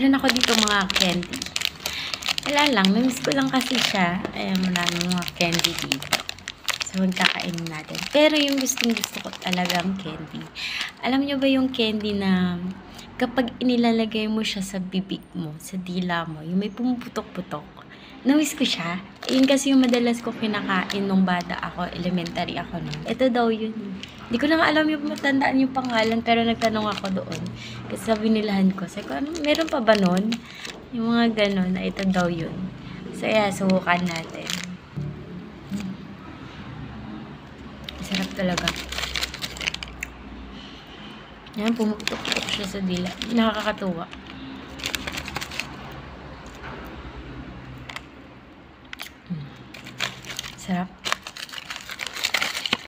Meron ako dito mga candy. Wala lang, namiss ko lang kasi siya. Ayan, maraming mga candy dito. So, magkakainin natin. Pero yung gustong-gusto ko talagang candy. Alam nyo ba yung candy na kapag inilalagay mo siya sa bibig mo, sa dila mo, yung may pumuputok-putok, namiss ko siya. Yun kasi yung madalas ko kinakain nung bata ako, elementary ako nun. Ito daw yun. Hindi ko na nga alam yung matandaan yung pangalan, pero nagtanong ako doon. Kasi sa binilahan ko, sabi ko, ano, meron pa ba nun? Yung mga ganon, na ito daw yun. So, yeah, subukan natin. Sarap talaga. Yan, pumutok-putok siya sa dila. Nakakatuwa. Sarap.